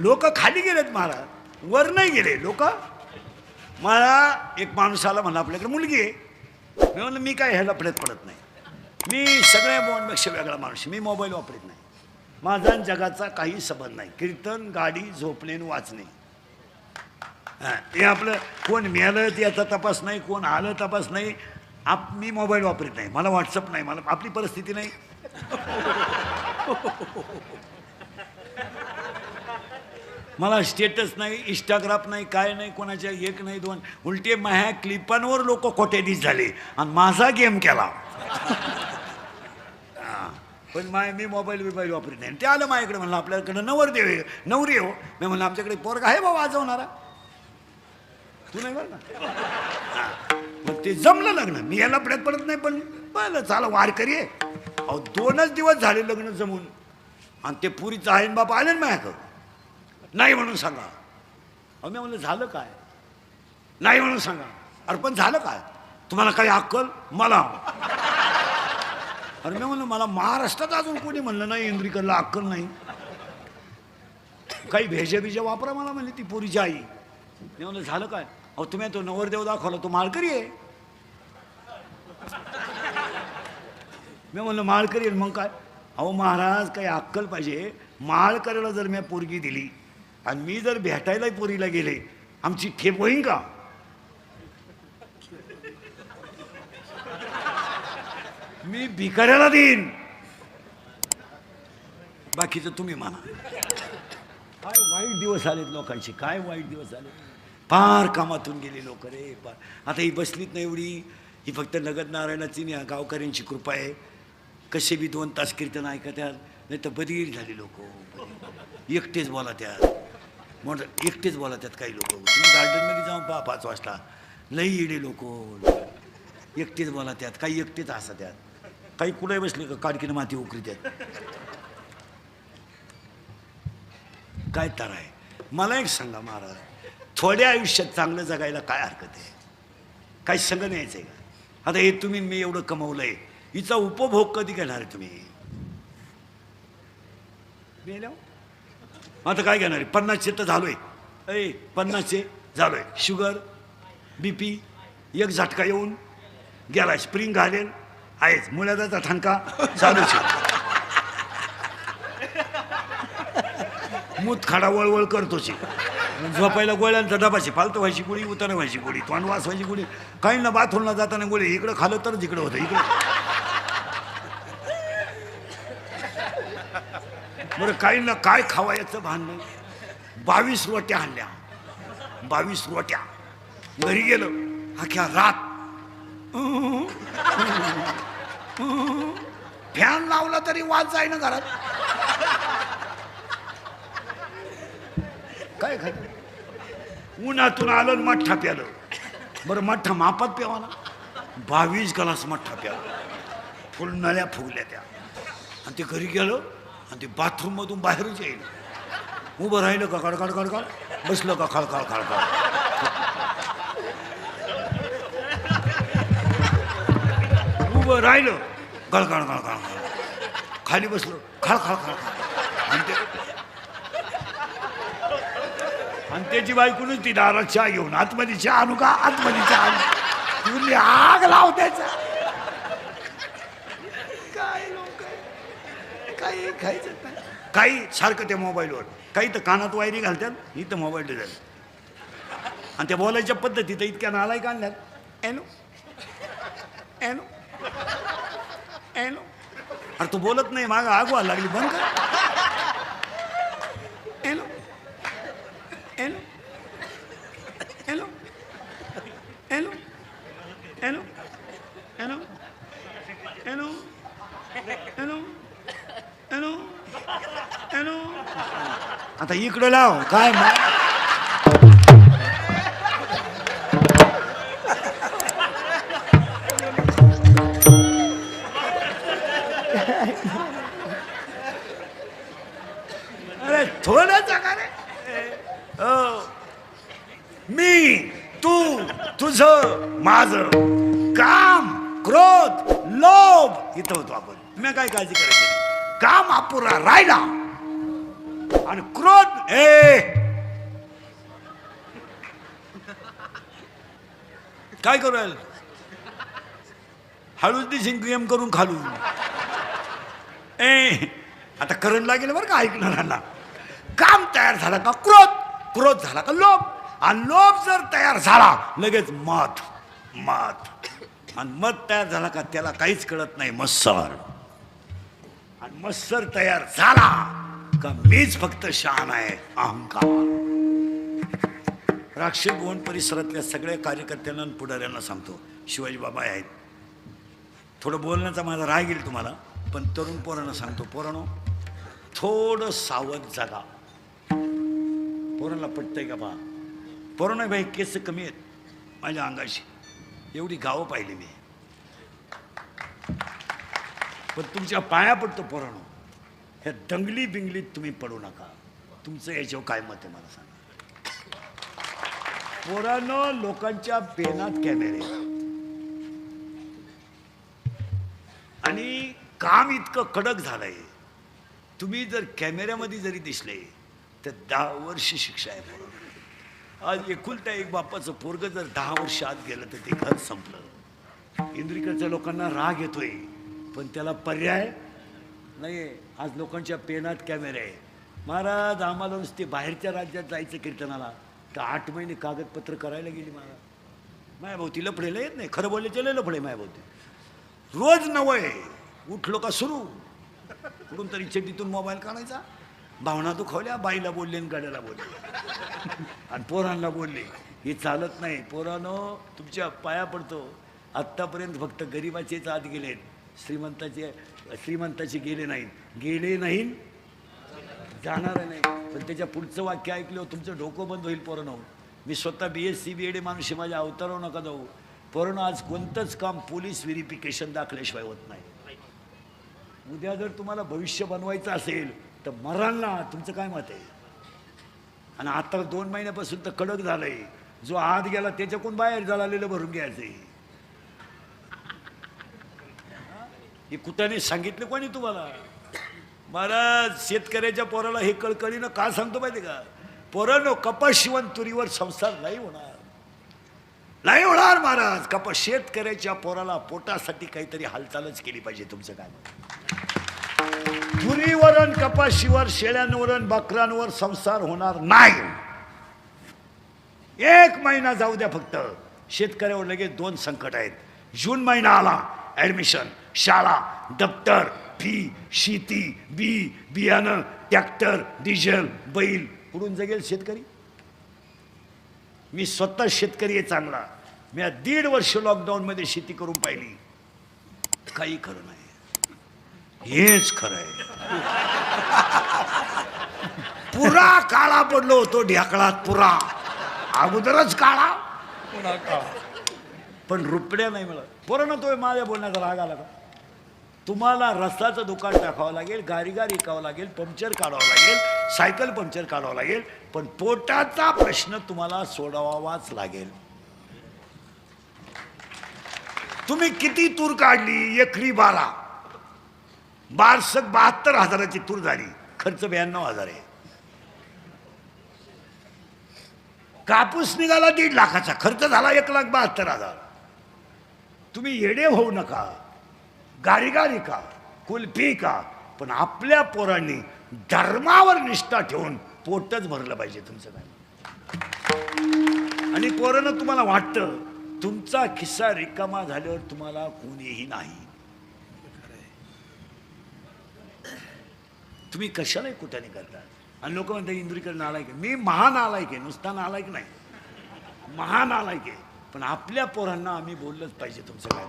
लोक खाली गेलेत महाराज, वर नाही गेले लोक. मला एक माणूस आला म्हणला आपल्याकडे मुलगी आहे. मी म्हणलं मी काय ह्याला पडत नाही, मी सगळ्या मोबाईलपेक्षा वेगळा माणूस, मी मोबाईल वापरत नाही. माझा जगाचा काही संबंध नाही. कीर्तन, गाडी, झोपणे आणि वाचणे, हे आपलं. कोण मिळालं त्याचा तपास नाही, कोण आलं तपास नाही. मी मोबाईल वापरत नाही, मला व्हॉट्सअप नाही, मला आपली परिस्थिती नाही. मला स्टेटस नाही, इंस्टाग्राम नाही, काय नाही, कोणाच्या एक नाही दोन. उलटे माझ्या क्लिपांवर लोक कोट्याधीश झाले आणि माझा गेम केला. पण मी मोबाईल वापरत नाही. ते आलं माझ्याकडे, म्हणलं आपल्याकडे नवरी हो. मी म्हणलं आमच्याकडे पोरगा आहे बाबा वाजवणारा, तू नाही बरं का. मग ते जमलं लग्न. मी याला पडत नाही, पण बरं चाला वारकरी आहे. अहो 2च दिवस झाले लग्न जमून, आणि ते पुरीचं आहे बाप आले ना माझ्याकडं. नाही म्हणून सांगा. अहो मी म्हणलं झालं काय, नाही म्हणून सांगा. अरे पण झालं काय, तुम्हाला काही अक्कल मला. अरे मी म्हणलं मला महाराष्ट्रात अजून कोणी म्हणलं नाही इंद्रिकरला अक्कल नाही, काही भेजे वापरा मला. म्हणले ती पोरीची आई. मी म्हणलं झालं काय. अहो तुम्ही तो नवरदेव दाखवला, तो माळकरी आहे. मी म्हणलं माळकरी आहे, मग काय. अहो महाराज काही अक्कल पाहिजे. माळकरीला जर मी पोरगी दिली आणि मी जर भेटायला पोरीला गेले, आमची ठेप होईन का. मी भिकाऱ्याला देईन, बाकीचं तुम्ही म्हणा. काय वाईट दिवस आलेत लोकांचे, काय वाईट दिवस आले. फार कामातून गेले लोक रे फार. आता ही बसलीत नाही एवढी, ही फक्त नगद नारायणाची गावकऱ्यांची कृपा आहे. कसे बी 2 तास कीर्तन ऐकत्यात, नाही तर बधीर झाले लोक. एकटेच बोला त्यात, मोठं एकटेच बोला त्यात. काही लोक तुम्ही गार्डनमध्ये जाऊन पहा 5 वाजता, लई येडे लोक एकटेच बोला त्यात. काही एकटेच हसा त्यात, काही कुठे बसले का काडकीनं माती उकरी त्यात. काय तर आहे. मला एक सांगा महाराज, थोड्या आयुष्यात चांगलं जगायला काय हरकत आहे. काही संग न्यायचं आहे का. आता हे तुम्ही मी एवढं कमवलंय, हिचा उपभोग कधी घेणार आहे तुम्ही. आता काय घेणार आहे. 50चे तर झालोय, 50चे झालोय. शुगर BP एक झटका येऊन गेला. स्प्रिंग घालेल आहेच, मुळ्याचा ठणका चालूच. मूत खाडा वळवळ करतोच. झोपायला गोळ्यांचा डबाची, फालतू व्हायची गोळी, उतारा व्हायची गोळी, तोंड वास व्हायची गोळी. काही ना बाथरूमला जाताना गोळी, इकडं खालं तरच इकडं होतं. इकडं बरं काही ना काय खावायचं भान नाही. 22 रोट्या आणल्या, 22 रोट्या. घरी गेलो, अख्ख्या रात फॅन लावला तरी वाज जाय ना घरात. काय खात. उन्हातून आलं मठ्ठा प्यालं. बरं मठ्ठा मापात प्यावाला, 22 ग्लास मठ्ठा प्याला. फुल नळ्या फुगल्या त्या. आणि ते घरी गेलं आणि ते बाथरूम मधून बाहेरच येईल. उभं राहिलं का खडखड खडखड, बसलं का खळखळ खळखळ. उभं राहिलं गळगळ गळगळ, खाली बसलो खळखळ खळखळ. आणि त्याची बायकोनच ती दारात चहा घेऊन, आतमध्ये चहा आणू का, आतमध्ये चहा आणू, आग लाव त्याचा. काय लोक काही खायचं नाही. काही सारखं त्या मोबाईलवर, काही तर कानात वायरी घालतात, इथं मोबाईल देतात. आणि त्या बोलायच्या पद्धती तर इतक्या नालायक आणल्यात. एनो एनो एनो. अरे तू बोलत नाही, मागं आग व्हायला लागली, बंद कर. एनो एनो एनो एनो एनो एनो एनो एनो एनो एनो. आता इकडं लाव. काय अरे थोडं जगा रे. मी, तू, तुझं, माझं, काम, क्रोध, लोभ, इथं होतो आपण. मी काय काळजी करायची. काम अपुरा राहिला आणि क्रोध काय करू राहिलं? हळूच दिसेन गेम करून खालून आता करंट लागेल बरं का ऐकणाऱ्यांना. काम तयार झालं का क्रोध, क्रोध झाला का लोभ, आणि लोभ जर तयार झाला लगेच मत, मत, आणि मत तयार झाला का त्याला काहीच कळत नाही मत्सर, आणि मत्सर तयार झाला का मीच फक्त शहाणा आहे अहंकार. राक्षस भुवन परिसरातल्या सगळ्या कार्यकर्त्यांना आणि पुढाऱ्यांना सांगतो, शिवाजी बाबा आहेत, थोडं बोलण्याचा माझा राग येईल तुम्हाला, पण तरुण पोरांना सांगतो, पोरांनो थोडं सावध जगा. पोरांना पटतंय का पहा. पोरांना भाई केस कमी आहेत माझ्या अंगाशी, एवढी गावं पाहिली मी, पण तुमच्या पाया पडतो पोरांनो, ह्या दंगली बिंगलीत तुम्ही पडू नका. तुमचं याच्यावर काय मत आहे मला सांगा. पोरांनो लोकांच्या पेनात कॅमेरे आणि काम इतकं कडक झालंय, तुम्ही जर कॅमेऱ्यामध्ये जरी दिसले तर 10 वर्ष शिक्षा आहे पोरांनो. आज एकुलता एक बापाचं पोरग जर 10 वर्ष आत गेलं तर ते घर संपलं. इंद्रिकडच्या लोकांना राग येतोय पण त्याला पर्याय नाही. आज लोकांच्या पेनात कॅमेरे आहे. महाराज आम्हाला नुसते बाहेरच्या राज्यात जायचं कीर्तनाला तर 8 महिने कागदपत्र करायला गेली महाराज. मायाभोवती लफडेला येत नाही, खरं बोलले चले लफडे मायाभोवती. रोज नवय उठलो का सुरू, कुठून तरी चड्डीतून मोबाईल काढायचा, भावना दुखावल्या, बाईला बोलले आणि गाड्याला बोलले आणि पोरांना बोलले. हे चालत नाही. पोरांनो तुमच्या पाया पडतो, आत्तापर्यंत फक्त गरिबाचेच आत गेलेत, श्रीमंताचे गेले नाहीत, जाणार नाही. पण त्याच्या पुढचं वाक्य ऐकलं तुमचं डोकं बंद होईल पोरांनो. मी स्वतः BSc BEd माणूस, माझ्या अवतारावर नका जाऊ पोरांनो. आज कोणतंच काम पोलीस व्हेरिफिकेशन दाखल्याशिवाय होत नाही. उद्या जर तुम्हाला भविष्य बनवायचं असेल तर मरांना तुमचं काय मत आहे. आणि आता 2 महिन्यापासून तर कडक झालंय, जो आत गेला त्याच्याकडून बाहेर झालेलं भरून घ्यायचंय. हे कुठे सांगितलं कोणी तुम्हाला. महाराज शेतकऱ्याच्या पोराला हे कळकळीनं का सांगतो माहिती का. पोरांनो कपास शिवण तुरीवर संसार नाही होणार, नाही होणार महाराज. कपास शेतकऱ्याच्या पोराला पोटासाठी काहीतरी हालचालच केली पाहिजे. तुमचं काय तुरीवरण कपाशीवर शेळ्यांवर बकरांवर संसार होणार नाही. 1 महिना जाऊ द्या फक्त. शेतकऱ्यावर लगेच 2 संकट आहेत. जून महिना आला, ऍडमिशन, शाळा, दप्तर, फी, शेती, बियाणं, ट्रॅक्टर, डिझेल, बैल, कुठून जगेल शेतकरी. मी स्वतः शेतकरी आहे चांगला. मी 1.5 वर्ष लॉकडाऊनमध्ये शेती करून पाहिली, काही खरं नाही. हेच खरं आहे. पुरा काळा पडलो होतो ढेकळात, पुरा अगोदरच काळा, पण रुपड्या नाही मिळत. पोरांनो तो माझ्या बोलण्याचा राग आला का. तुम्हाला रस्त्याचं दुकान टाकावं लागेल, गाडी विकावं लागेल, पंक्चर काढावं लागेल, सायकल पंक्चर काढावं लागेल, पण पोटाचा प्रश्न तुम्हाला सोडवावाच लागेल. तुम्ही किती तूर काढली, एकरी 12 बारसक 72,000ची तूर झाली, खर्च 92,000 आहे. कापूस निघाला 1.5 लाखाचा, खर्च झाला 1,72,000. तुम्ही येडे होऊ नका. गाडी का कुल्फी का, पण आपल्या पोरांनी धर्मावर निष्ठा ठेवून पोटच भरलं पाहिजे तुमचं काय. आणि पोरांना तुम्हाला वाटतं तुमचा खिस्सा रिकामा झाल्यावर तुम्हाला कोणीही नाही. तुम्ही कशाला कुठे करता. आणि लोक म्हणतात इंद्रिकर नालायक आहे. मी महानालायक आहे, नुसता नालायक नाही, महानालायक आहे. पण आपल्या पोरांना आम्ही बोललंच पाहिजे तुमचं काय.